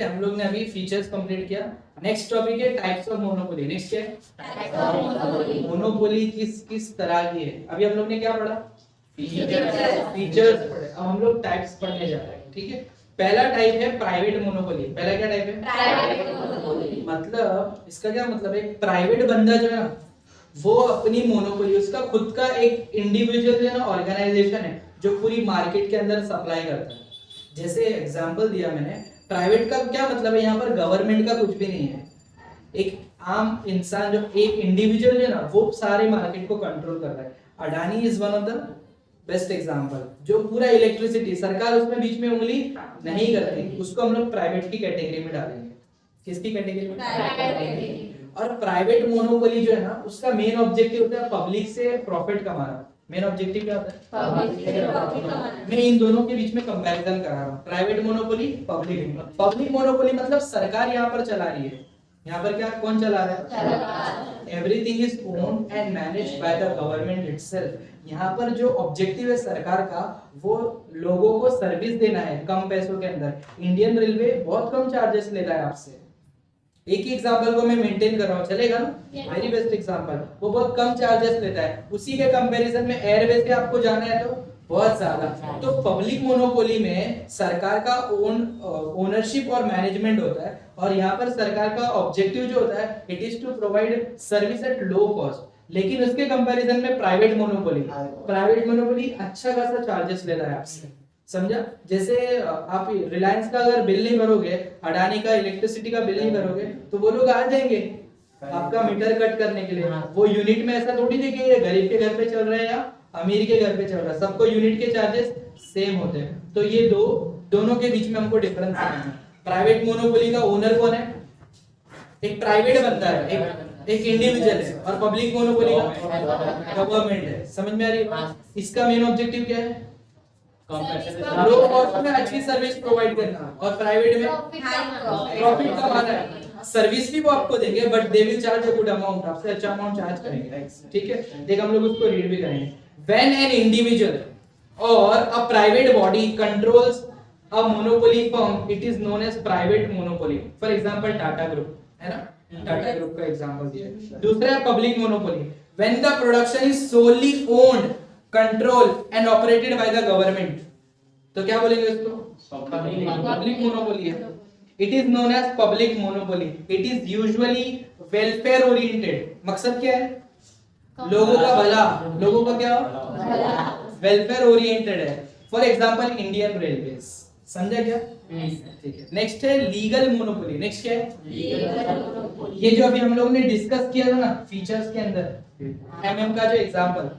है, हम लोग ने अभी फीचर्स कंप्लीट किया। नेक्स्ट टॉपिक है टाइप्स ऑफ मोनोपोली। नेक्स्ट क्या है? मोनोपोली किस किस तरह की है। अभी हम लोग ने क्या पढ़ा? फीचर्स पढ़े। अब हम लोग टाइप्स पढ़ने जा रहे हैं। ठीक है, पहला टाइप है प्राइवेट मोनोपोली। पहला क्या टाइप है? Private monopoly. मतलब इसका क्या मतलब है? प्राइवेट बंदा जो है ना, वो अपनी मोनोपोली, उसका खुद का एक इंडिविजुअल जो है ना ऑर्गेनाइजेशन है जो पूरी मार्केट के अंदर सप्लाई करता है। जैसे एग्जांपल दिया मैंने, प्राइवेट का क्या मतलब है? यहाँ पर गवर्नमेंट का कुछ भी नहीं है। एक आम इंसान, जो एक इंडिविजुअल है ना, वो सारे मार्केट को कंट्रोल कर रहा है। Adani is one of the best example, जो पूरा इलेक्ट्रिसिटी, सरकार उसमें बीच में उंगली नहीं करती। उसको हम लोग प्राइवेट की कैटेगरी में डालेंगे। किसकी कैटेगरी में? प्राइवेट। और प्राइवेट मोनोपोली जो है ना, उसका मेन ऑब्जेक्टिव होता है पब्लिक से प्रॉफिट कमाना। मेन ऑब्जेक्टिव क्या होता है? मैं इन दोनों के बीच में कंपैरिजन कर रहा हूँ, प्राइवेट मोनोपोली, पब्लिक मोनोपोली। मतलब सरकार यहाँ पर चला रही है। यहाँ पर क्या कौन चला रहा है? Everything is owned and managed by the government itself. यहाँ पर जो ऑब्जेक्टिव है सरकार का, वो लोगों को सर्विस देना है कम पैसों के अंदर। इंडियन रेलवे बहुत कम चार्जेस ले रहा है आपसे। एक ही एग्जांपल को मैं मेंटेन कर रहा हूँ, चलेगा ना? वेरी बेस्ट एग्जांपल, वो बहुत कम चार्जेस लेता है। उसी के कंपैरिजन में एयरवेज से आपको जाना है तो बहुत ज्यादा। तो पब्लिक मोनोपोली में सरकार का ओनरशिप और मैनेजमेंट होता है, और यहाँ पर सरकार का ऑब्जेक्टिव जो होता है, it is to provide service at low cost. लेकिन उसके कंपैरिजन में प्राइवेट मोनोपोली अच्छा खासा चार्जेस ले रहा है आपसे। समझा? जैसे आप रिलायंस का अगर बिल नहीं भरोगे, अडानी का इलेक्ट्रिसिटी का बिल नहीं भरोगे, तो वो लोग आ जाएंगे आपका मीटर कट करने के लिए। वो यूनिट में ऐसा थोड़ी देखिए ये गरीब के घर पे चल रहा है या अमीर के घर पे चल रहा है, सबको यूनिट के चार्जेस सेम होते हैं। तो ये दोनों के बीच में हमको डिफरेंस समझना है। प्राइवेट मोनोपोली का ओनर कौन है? एक प्राइवेट बंदा है, एक इंडिविजुअल है। और पब्लिक मोनोपोली का गवर्नमेंट है। समझ में आ रही है? इसका मेन ऑब्जेक्टिव क्या है? लो कॉस्ट में अच्छी सर्विस प्रोवाइड करना, और प्राइवेट में प्रॉफिट कमाना है। सर्विस भी वो आपको देंगे, but they will charge a good amount, आपसे अच्छा अमाउंट चार्ज करेंगे। ठीक है, देख हम लोग उसको रीड भी करेंगे। व्हेन एन इंडिविजुअल और a private body controls a monopoly firm, it is known as private monopoly. For example Tata group है ना, टाटा ग्रुप का एग्जांपल दिया। दूसरा है public monopoly, when the production is solely owned, control and operated by the government. तो क्या बोलेंगे इसको? पब्लिक मोनोपोली है। It is known as public monopoly. It is usually welfare oriented. मकसद क्या है? लोगों का भला। लोगों का क्या? वेलफेयर ओरिएंटेड है। For example Indian railways. समझा क्या? ठीक है। नेक्स्ट है लीगल मोनोपोली। नेक्स्ट क्या है? ये जो अभी हम लोग ने डिस्कस किया था ना फीचर्स के अंदर, एमएम का जो एग्जांपल,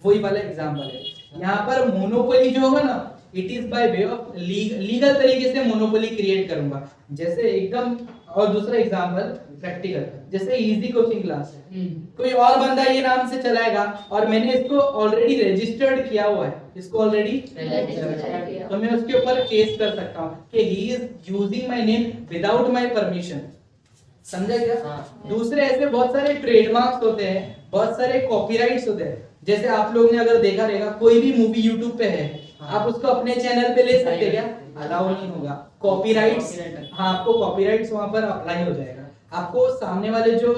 वही वाला एग्जांपल है। यहाँ पर मोनोपोली जो होगा ना, it is by way of legal तरीके से मोनोपोली क्रिएट करूंगा। जैसे एकदम, और दूसरा एग्जांपल प्रैक्टिकल, जैसे इजी कोचिंग क्लास है, कोई और बंदा ये नाम से चलाएगा और मैंने इसको ऑलरेडी रजिस्टर्ड किया हुआ है, इसको ऑलरेडी, तो मैं उसके ऊपर केस कर सकता हूँ कि he is using my name without my permission. समझा क्या? दूसरे ऐसे बहुत सारे ट्रेडमार्क्स होते हैं, बहुत सारे कॉपीराइट्स होते हैं। जैसे आप लोग ने अगर देखा रहेगा, कोई भी मूवी यूट्यूब पे है, आप उसको अपने चैनल पे ले सकते हैं क्या? अलाउ नहीं होगा। कॉपीराइट्स, हाँ, आपको कॉपीराइट्स वहां पर अप्लाई हो जाएगा। आपको सामने वाले जो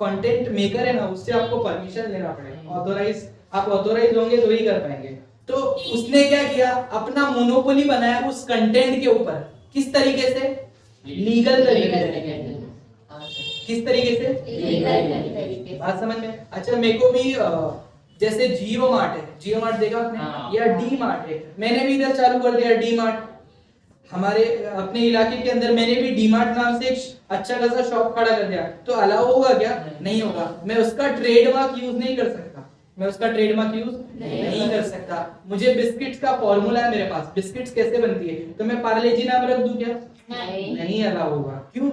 कंटेंट मेकर है ना, उससे आपको परमिशन लेना पड़ेगा। ऑथोराइज, आप ऑथोराइज होंगे तो ही कर पाएंगे। तो उसने क्या किया? अपना मोनोपोली बनाया उस कंटेंट के ऊपर। किस तरीके से? लीगल तरीके से। किस तरीके से? बात समझ में? अच्छा, मेरे को भी जैसे जियो मार्ट है, जियो मार्ट देखा आपने, या डी मार्ट है, मैंने भी इधर चालू कर दिया डी मार्ट। हमारे अपने इलाके के अंदर मैंने भी डी मार्ट नाम से एक अच्छा खासा शॉप खड़ा कर दिया, तो अलाउ होगा क्या? नहीं होगा। मैं उसका ट्रेडमार्क यूज नहीं कर सकता। मैं उसका ट्रेडमार्क यूज नहीं कर सकता। मुझे बिस्किट्स का फॉर्मूला है मेरे पास, बिस्किट्स कैसे बनती है, तो मैं पार्ले जी नाम रख दूं क्या? नहीं अलाउ होगा। क्यों?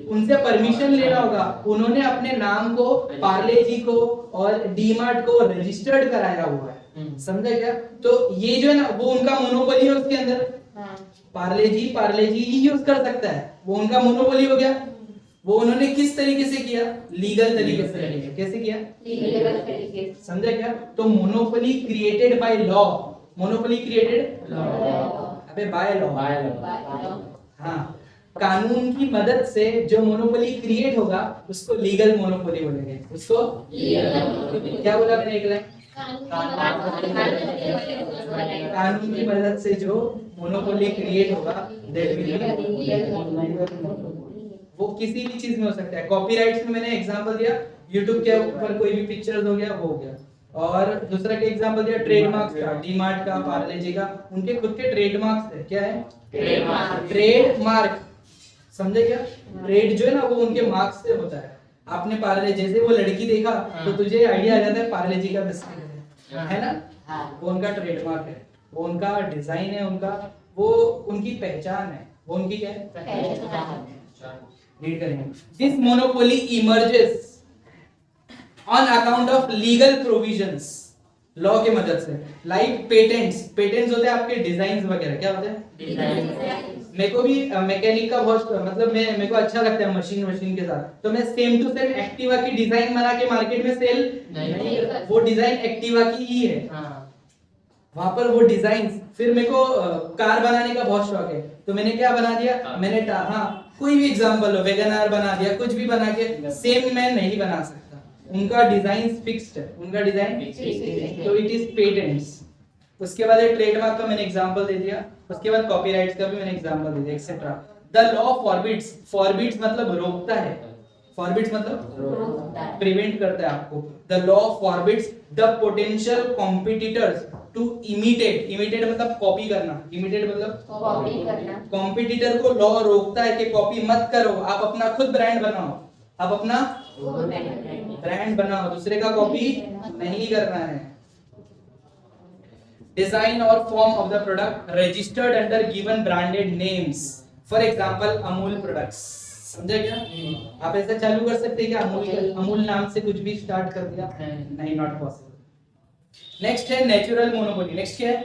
उनसे परमिशन लेना होगा। उन्होंने अपने नाम को, पार्ले जी को और डी मार्ट को रजिस्टर्ड कराया हुआ है। समझा क्या? तो ये जो है ना, वो उनका मोनोपोली है उसके अंदर। पार्ले जी ही यूज कर सकता है, वो उनका मोनोपोली हो गया। वो उन्होंने किस तरीके से किया? लीगल तरीके से। कैसे किया? लीगल तरीके से। समझा क्या? तो monopoly created by law. Monopoly created अबे बाय लॉ। हाँ, कानून की मदद से जो मोनोपोली क्रिएट होगा उसको लीगल मोनोपोली बोलेंगे। उसको क्या बोला मैंने एक लाइन? कानून की मदद से जो मोनोपोली क्रिएट होगा दैट विल बी, वो किसी भी चीज में हो सकता है। कॉपीराइट्स में मैंने एग्जांपल दिया, यूट्यूब के ऊपर कोई भी पिक्चर्स हो गया वो हो गया। और दूसरा के एग्जांपल दिया ट्रेडमार्क्स का, डीमार्ट का, पार्ले जी का, उनके खुद के ट्रेडमार्क्स है। क्या है? ट्रेडमार्क। समझे क्या? ट्रेड जो है ना वो उनके मार्क्स से होता है। आपने पार्ले, जैसे वो लड़की देखा तो तुझे आइडिया आ जाता है पार्ले जी का बिस्किट है ना, वो उनका ट्रेडमार्क है, वो उनका डिजाइन है, उनका वो उनकी पहचान है, वो उनकी क्या है? पहचान। रीड करेंगे। This monopoly emerges on account of legal provisions, law के मदद से, लाइक पेटेंट्स। पेटेंट्स होते हैं आपके डिजाइन्स वगैरह। क्या होते हैं? मेरे को भी मैकेनिक का बहुत मतलब मेरे को अच्छा लगता है मशीन के साथ, तो मैं सेम टू सेम एक्टिवा की डिजाइन बना के मार्केट में सेल नहीं करता। वो डिजाइन एक्टिवा की ही है, वहां पर वो डिजाइन। फिर मेरे को कार बनाने का बहुत शौक है, तो मैंने क्या बना दिया, मैंने हाँ कोई भी एग्जांपल हो, वैगन आर बना दिया, कुछ भी बना के सेम मैं नहीं बना सकता। उनका डिजाइन फिक्स्ड है, उनका डिजाइन तो इट इज पेटेंट्स। उसके बाद ट्रेडमार्क का मैंने एग्जांपल दे दिया, उसके बाद कॉपीराइट्स का भी मैंने एग्जांपल दे दिया, etcetera. The law forbids, forbids मतलब रोकता है, फॉरबिड्स मतलब प्रिवेंट करता है आपको। The law forbids the potential competitors to imitate, imitate मतलब कॉपी करना, इमिटेट मतलब कॉपी करना। कॉम्पिटिटर को लॉ रोकता है कि कॉपी मत करो, आप अपना खुद ब्रांड बनाओ, आप अपना ब्रांड बनाओ, दूसरे का कॉपी नहीं करना है। Design or form of the product registered under given branded names, for example Amul products. समझे क्या? आप ऐसा चालू कर सकते हैं कि अमूल नाम से कुछ भी स्टार्ट कर दिया, नहीं, नॉट पॉसिबल। नेक्स्ट है नेचुरल मोनोपोली। नेक्स्ट क्या है?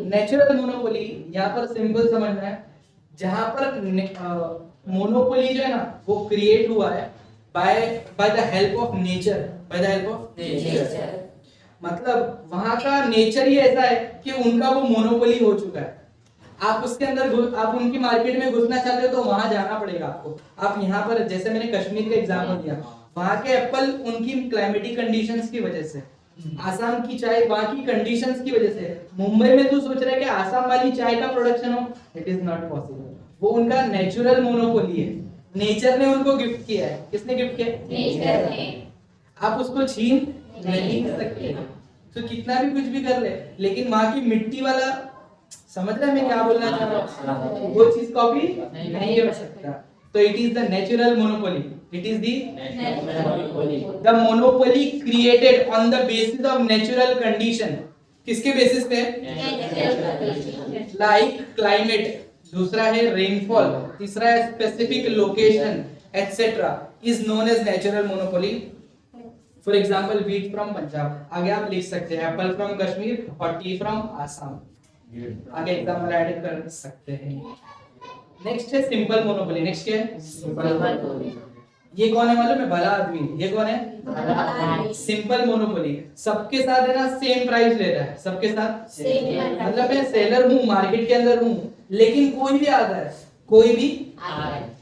Natural monopoly. यहाँ पर सिंपल समझना है, जहां पर मोनोपोली जो है ना वो क्रिएट हुआ है by the help of nature, by the help of nature. मतलब वहां का नेचर ही ऐसा है कि उनका वो मोनोपोली हो चुका है। आप उसके अंदर, आप उनकी मार्केट में घुसना चाहते हो तो वहां जाना पड़ेगा आपको। आप यहाँ पर, जैसे मैंने कश्मीर का एग्जांपल दिया, वहां के एप्पल उनकी क्लाइमेटिक कंडीशंस की वजह से, आसाम की चाय वहां की कंडीशंस की वजह से। मुंबई में तू सोच रहा है कि आसाम वाली चाय का प्रोडक्शन हो, इट इज नॉट पॉसिबल। वो उनका नेचुरल मोनोपोली है, नेचर ने उनको गिफ्ट किया है। किसने गिफ्ट किया? नेचर ने। आप उसको छीन नहीं सकते, तो कितना भी कुछ भी कर ले, लेकिन वहां की मिट्टी वाला, समझ रहे मैं क्या बोलना चाह रहा हूँ, वो चीज कॉपी नहीं हो सकता। तो it is the natural monopoly, it is the monopoly created on the basis of natural condition. किसके बेसिस पे? लाइक क्लाइमेट, दूसरा है रेनफॉल, तीसरा है specific location etcetera, is known as natural monopoly. For example wheat from Punjab, आगे आप लिख सकते हैं एप्पल फ्रॉम कश्मीर और टी फ्रॉम आसाम, आगे एग्जाम्पल ऐड कर सकते हैं। नेक्स्ट है सिंपल मोनोपोली। नेक्स्ट क्या है? सिंपल। ये कौन है मालूम है? भला आदमी। ये कौन है? Simple monopoly. सबके साथ है ना सेम प्राइस लेता है, सबके साथ मतलब मैं सेलर हूँ, मार्केट के अंदर हूँ, लेकिन कोई भी आता है, कोई भी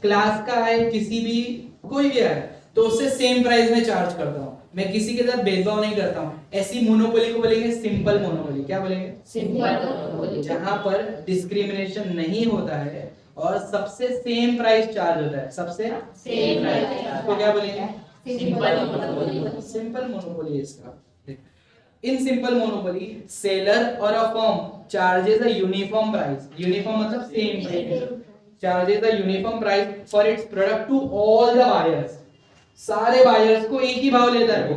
क्लास का है, किसी भी कोई भी आए तो उससे सेम प्राइस में चार्ज करता हूँ, मैं किसी के साथ भेदभाव नहीं करता हूँ। ऐसी मोनोपोली को बोलेंगे सिंपल मोनोपोली। क्या बोलेंगे? Simple monopoly. जहां पर डिस्क्रिमिनेशन नहीं होता है और सबसे सेम प्राइस चार्ज होता है, सबसे सेम प्राइस, तो क्या बोलेंगे? Simple monopoly. सिंपल मोनोपोली इसका। इन सिंपल मोनोपोली सेलर और a firm charges a uniform price, uniform मतलब same price, charges a uniform price for its product to all the buyers, सारे बायर्स को एक ही भाव लेता है वो,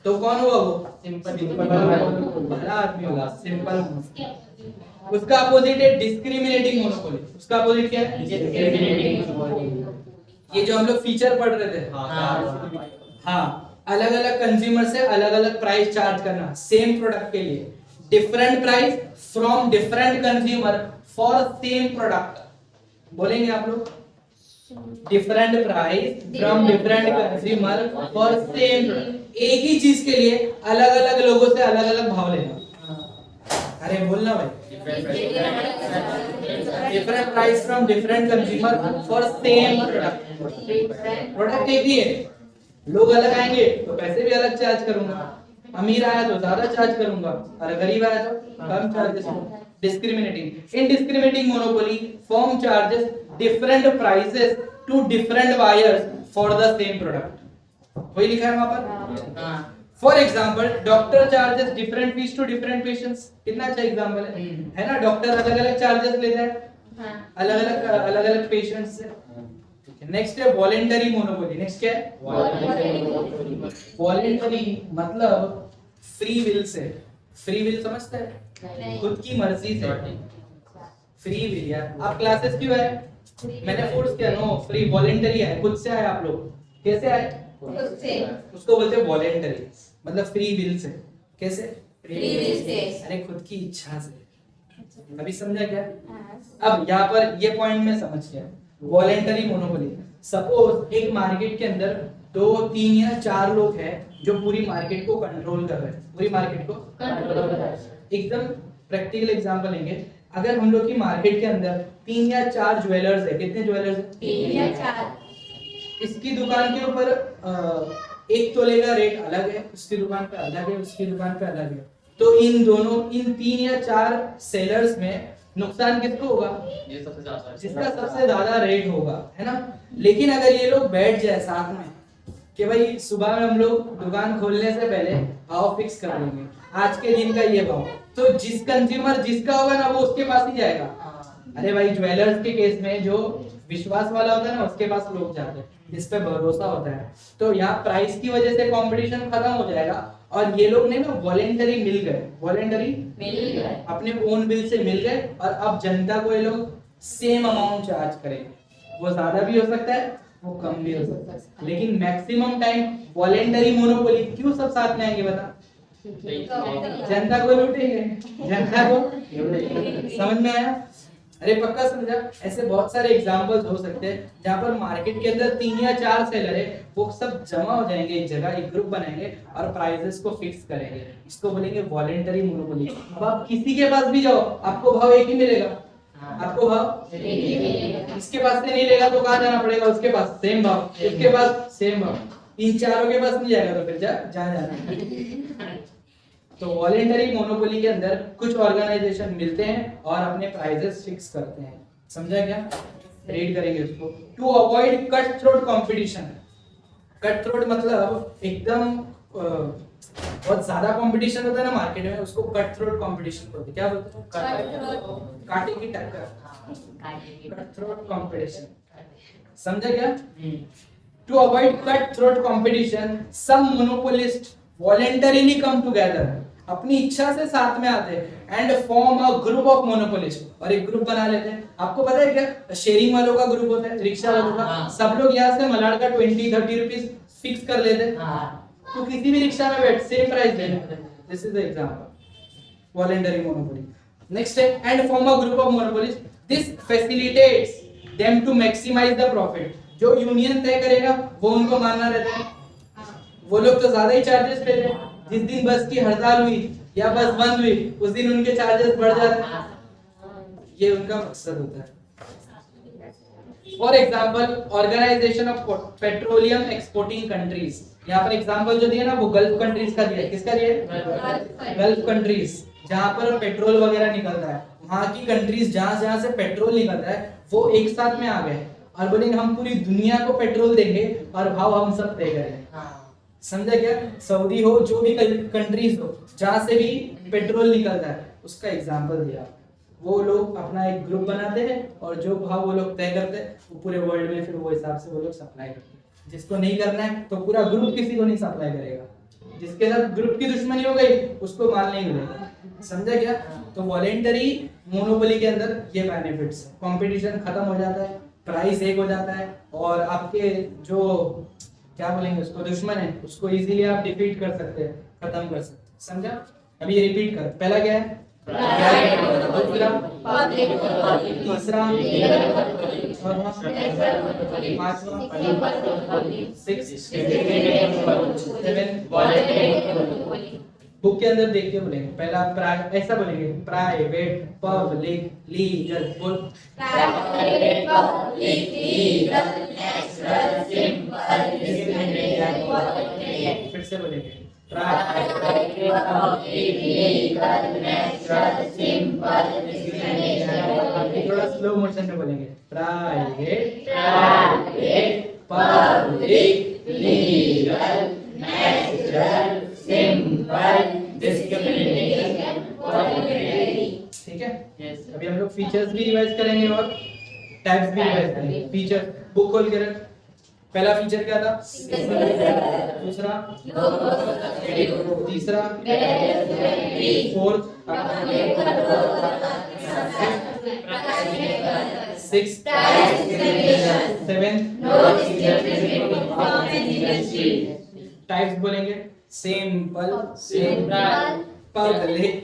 तो कौन हुआ वो? सिंपल। भला आदमी होगा सिंपल। उसका अपोजिट है डिस्क्रिमिनेटिंग मोनोपोली। उसका अपोजिट क्या है? Discriminating monopoly. ये जो हम लोग फीचर पढ़ रहे थे, हाँ, अलग अलग कंज्यूमर से अलग अलग प्राइस चार्ज करना सेम प्रोडक्ट के लिए, different price from different consumer for same product. बोलेंगे आप लोग? Different price from different consumer for same product, एक ही चीज के लिए अलग अलग लोगों से अलग अलग भाव लेना। अरे बोलना भाई, different price from different consumer for same product. Product एक ही है, लोग अलग आएंगे तो पैसे भी अलग चार्ज करूंगा, अमीर आया तो ज्यादा चार्ज करूंगा और गरीब आया तो कम चार्जेस करूंगा। Discriminating, indiscriminating monopoly firm charges different prices to different buyers for the same product. वही लिखा है वहां पर। For example doctor charges different fees to different patients. कितना अच्छा एग्जाम्पल है ना? डॉक्टर अलग अलग चार्जेस लेता है अलग अलग पेशेंट्स से। नेक्स्ट है वॉलेंटरी मोनोपोली। नेक्स्ट क्या है? वॉलेंटरी मतलब free will say. Free will समझते हैं? खुद की मर्जी से। फ्री विल यार, आप क्लासेस क्यों आए? मैंने फोर्स किया? नो, फ्री वॉलेंटरी है, खुद से आए आप लोग। कैसे आए? खुद से। उसको बोलते हैं वॉलेंटरी, मतलब फ्री विल से। कैसे? फ्री विल से, अरे खुद की इच्छा से। अभी समझा क्या? अब यहाँ पर ये पॉइंट में समझ गया। वॉलेंटरी मोनोपोली, सपोज एक मार्केट के अंदर 2, 3 या 4 लोग हैं जो पूरी मार्केट को कंट्रोल कर रहे हैं। पूरी मार्केट को कंट्रोल कर रहे हैं। एकदम प्रैक्टिकल एग्जांपल लेंगे। अगर हम लोग की मार्केट के अंदर 3 या 4 ज्वेलर्स है। कितने ज्वेलर्स है? 3 या 4। इसकी दुकान के ऊपर 1 तोले का रेट अलग है, उसकी दुकान पे अलग है, उसकी दुकान पे अलग है। तो इन 3 या 4 सेलर्स में नुकसान किसको होगा? ये सबसे ज्यादा, जिसका सबसे ज्यादा रेट होगा, है ना? लेकिन अगर ये लोग बैठ जाए साथ में कि भाई सुबह में हम लोग दुकान खोलने से पहले भाव फिक्स कर लेंगे, आज के दिन का ये भाव, तो जिस कंज्यूमर जिसका होगा ना वो उसके पास ही जाएगा। अरे भाई ज्वेलर्स के केस में जो विश्वास वाला होता है ना उसके पास लोग जाते हैं, जिस पे भरोसा होता है। तो यहाँ प्राइस की वजह से कंपटीशन खत्म हो जाएगा और ये लोग ने ना वॉलेंटरी मिल गए, अपने ओन बिल से मिल गए और अब जनता को ये लोग सेम अमाउंट चार्ज करेंगे। वो ज्यादा भी हो सकता है, वो कम भी हो सकता है, लेकिन मैक्सिमम टाइम वॉलेंटरी मोनोपोली। क्यों सब साथ में आएंगे बता? जनता को लूटेंगे, जनता को। समझ में आया? अरे पक्का समझा? ऐसे बहुत सारे एग्जांपल्स हो सकते हैं जहाँ पर मार्केट के अंदर 3 या 4 सेलर है, वो सब जमा हो जाएंगे एक जगह, एक ग्रुप बनाएंगे और प्राइसेस को फिक्स करेंगे। इसको बोलेंगे वॉलेंटरी मोनोपोली। अब आप किसी के पास भी जाओ, आपको भाव एक ही मिलेगा। आपको भाव इसके पास से नहीं लेगा तो कहाँ जाना पड़ेगा? उसके पास सेम भाव, इसके पास सेम भाव, इन चारों के पास नहीं जाएगा तो फिर जहाँ जाना। तो वॉलेंटरी मोनोपोली के अंदर कुछ ऑर्गेनाइजेशन मिलते हैं और अपने प्राइसेस फिक्स करते हैं। समझा क्या? रीड करेंगे उसको। To avoid cut throat competition. Cut throat मतलब एकदम बहुत ज्यादा कंपटीशन होता है ना मार्केट में, उसको कट थ्रोट कंपटीशन बोलते हैं। क्या बोलते हैं? कांटे की टक्कर, कट थ्रोट कंपटीशन। समझा क्या? To avoid cut throat competition some monopolist voluntarily come together, अपनी इच्छा से साथ में आते हैं and form a group of monopolist, और एक ग्रुप बना लेते हैं। आपको पता है क्या शेयरिंग वालों का ग्रुप होता है, रिक्शा वालों का? सब लोग यहाँ से मलाड का 20-30 रुपीस फिक्स कर लेते हैं, तो किसी भी रिक्शा में बैठ सेम प्राइस देना। This is the example voluntary monopoly. Next है and form a group of monopolist, this facilitates them to maximise the profit. जो यूनियन तय करेगा वो उनको मानना रहता है। वो लोग तो ज्यादा ही चार्जेस ले रहे हैं। जिस दिन बस की हड़ताल हुई या बस बंद हुई उस दिन उनके चार्जेस बढ़ जाते हैं। ये उनका मकसद होता है। For example organisation of petroleum exporting countries. यहाँ पर एग्जांपल जो दिया ना वो गल्फ कंट्रीज का दिया है। किसका दिया है? गल्फ कंट्रीज, जहाँ पर पेट्रोल वगैरह निकलता है। वहाँ की कंट्रीज जहाँ से पेट्रोल निकलता है वो एक साथ में आ गए और बोलेंगे हम पूरी दुनिया को पेट्रोल देंगे और भाव हम सब तय करेंगे। समझा क्या? सऊदी हो, जो भी कंट्रीज हो जहाँ से भी पेट्रोल निकलता है उसका एग्जांपल दिया। वो लोग अपना एक ग्रुप बनाते हैं और जो भाव वो लोग तय करते हैं वो पूरे वर्ल्ड में फिर वो हिसाब से वो लोग सप्लाई करते हैं। जिसको नहीं करना है तो पूरा ग्रुप किसी को नहीं सप्लाई करेगा। जिसके साथ ग्रुप की दुश्मनी हो गई उसको माल नहीं मिलेगा। समझा क्या? तो वॉलेंटरी मोनोपोली के अंदर ये बेनिफिट्स है। कंपटीशन खत्म हो जाता है, प्राइस एक हो जाता है और आपके जो क्या बोलेंगे उसको दुश्मन है उसको इजीली आप डिफीट कर सकते हैं, खत्म कर सकते हैं। समझा? अभी ये रिपीट कर। पहला क्या है? दूसरा, तीसरा, चौथा, पांचवा, 6, 7, बुक के अंदर देख के बोलेंगे। पहला ऐसा बोलेंगे, प्राइवेट पब्लिक लीगल। बोल, private public legal natural simple discrimination. फिर से बोलेंगे, private public legal natural simple discrimination. थोड़ा स्लो मोशन में बोलेंगे, private public legal natural simple discrimination. ठीक है। अभी हम लोग फीचर्स भी रिवाइज करेंगे और टाइप्स भी रिवाइज करेंगे। फीचर बुक खोल के रख। पहला फीचर क्या था? दूसरा, तीसरा, फोर्थ, सिक्स्थ, सेवेंथ। टाइप्स बोलेंगे, सिंपल, पब्लिक,